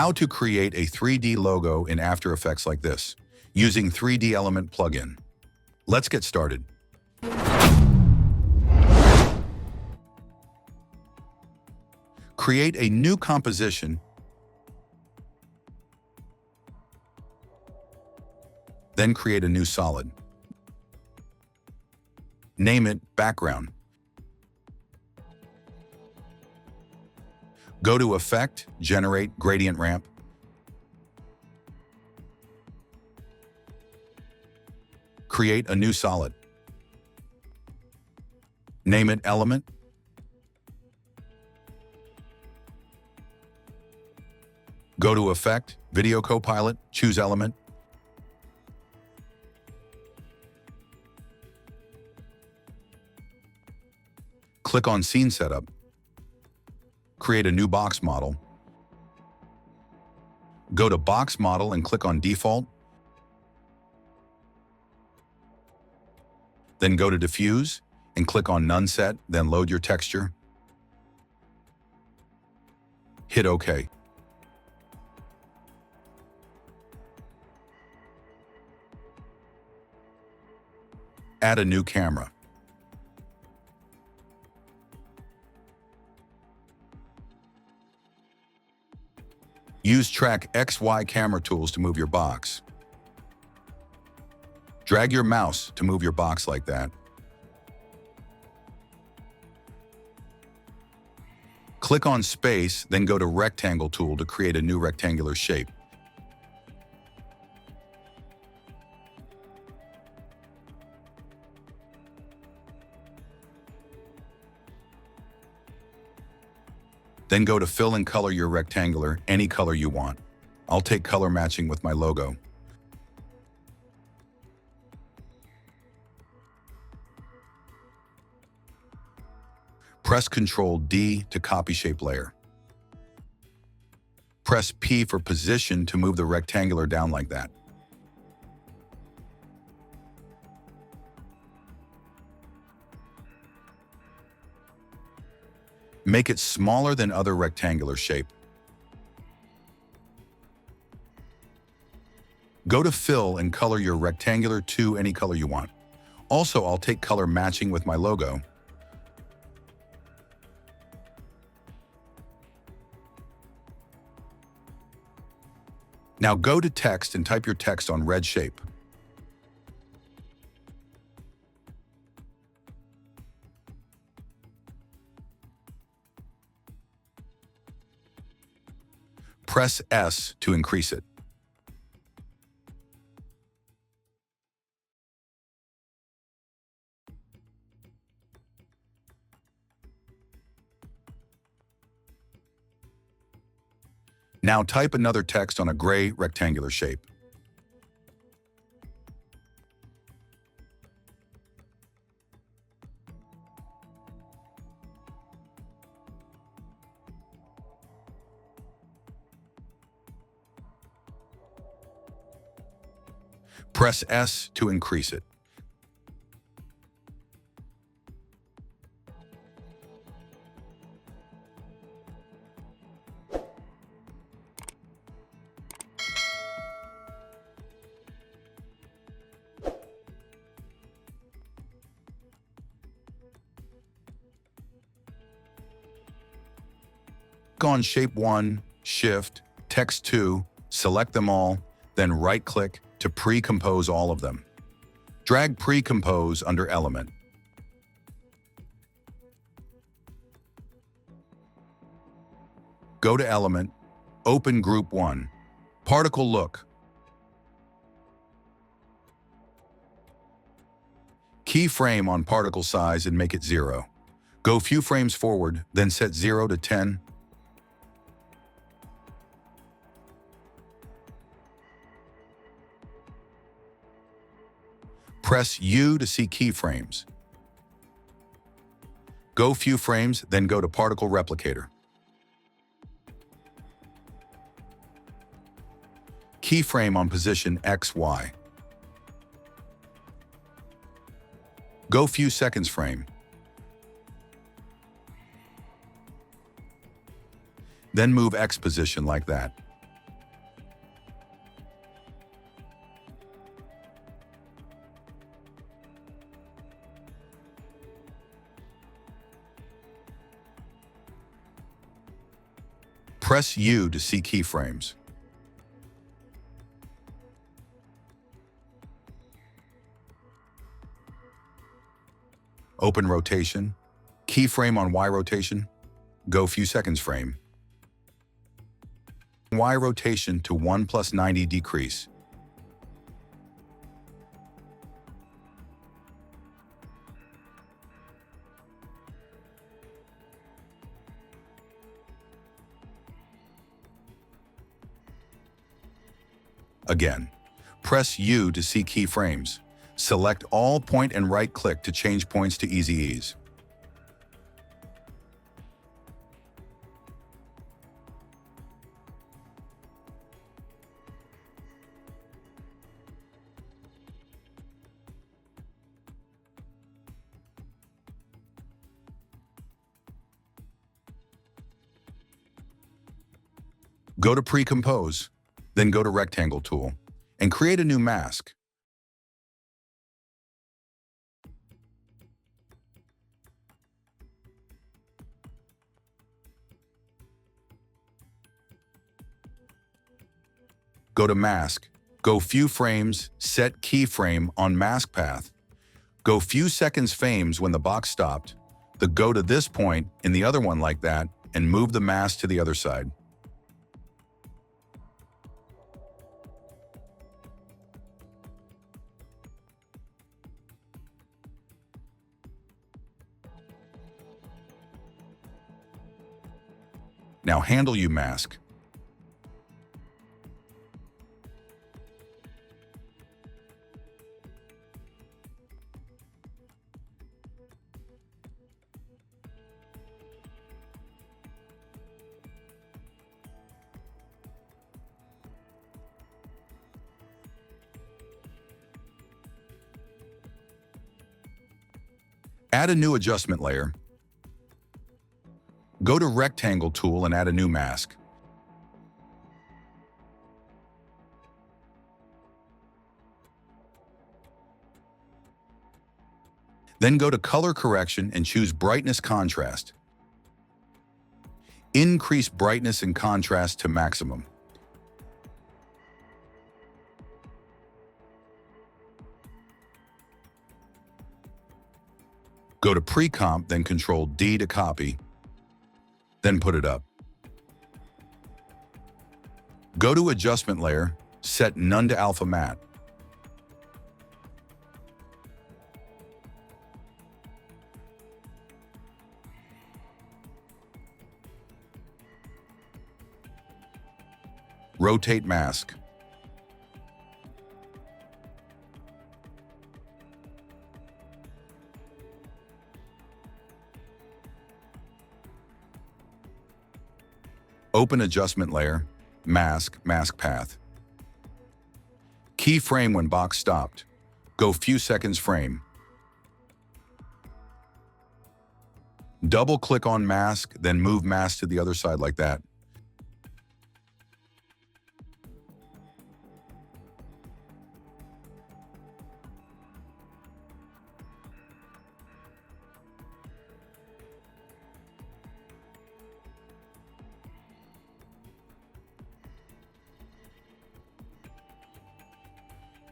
How to create a 3D logo in After Effects like this, using 3D Element plugin. Let's get started. Create a new composition, then create a new solid. Name it Background. Go to Effect, Generate Gradient Ramp. Create a new solid. Name it Element. Go to Effect, Video Copilot, choose Element. Click on Scene Setup. Create a new box model. Go to Box Model and click on Default. Then go to Diffuse and click on None Set, then load your texture. Hit OK. Add a new camera. Use Track XY camera tools to move your box. Drag your mouse to move your box like that. Click on Space, then go to Rectangle tool to create a new rectangular shape. Then go to Fill and color your rectangular any color you want. I'll take color matching with my logo. Press Ctrl D to copy shape layer. Press P for position to move the rectangular down like that. Make it smaller than other rectangular shape. Go to Fill and color your rectangular to any color you want. Also, I'll take color matching with my logo. Now go to Text and type your text on red shape. Press S to increase it. Now type another text on a gray rectangular shape. Press S to increase it. Click on Shape 1, Shift, Text 2, select them all, then right-click to pre-compose all of them. Drag Pre-compose under Element. Go to Element, open Group 1, Particle Look. Keyframe on particle size and make it 0. Go few frames forward, then set 0 to 10. Press U to see keyframes. Go few frames, then go to Particle Replicator. Keyframe on position XY. Go few seconds frame. Then move X position like that. Press U to see keyframes. Open rotation. Keyframe on Y rotation. Go few seconds frame. Y rotation to 1 plus 90 decrease. Again, press U to see keyframes. Select all point and right-click to change points to easy ease. Go to Pre-Compose, then go to Rectangle tool, and create a new mask. Go to Mask, go Few Frames, set Keyframe on Mask Path. Go few seconds frames when the box stopped, go to this point in the other one like that, and move the mask to the other side. Now handle you mask. Add a new adjustment layer. Go to Rectangle tool and add a new mask. Then go to Color Correction and choose Brightness Contrast. Increase brightness and contrast to maximum. Go to Pre-Comp, then Control D to copy. Then put it up. Go to Adjustment Layer, set None to Alpha Matte. Rotate Mask. Open Adjustment Layer, Mask, Mask Path. Keyframe when box stopped. Go few seconds frame. Double-click on mask, then move mask to the other side like that.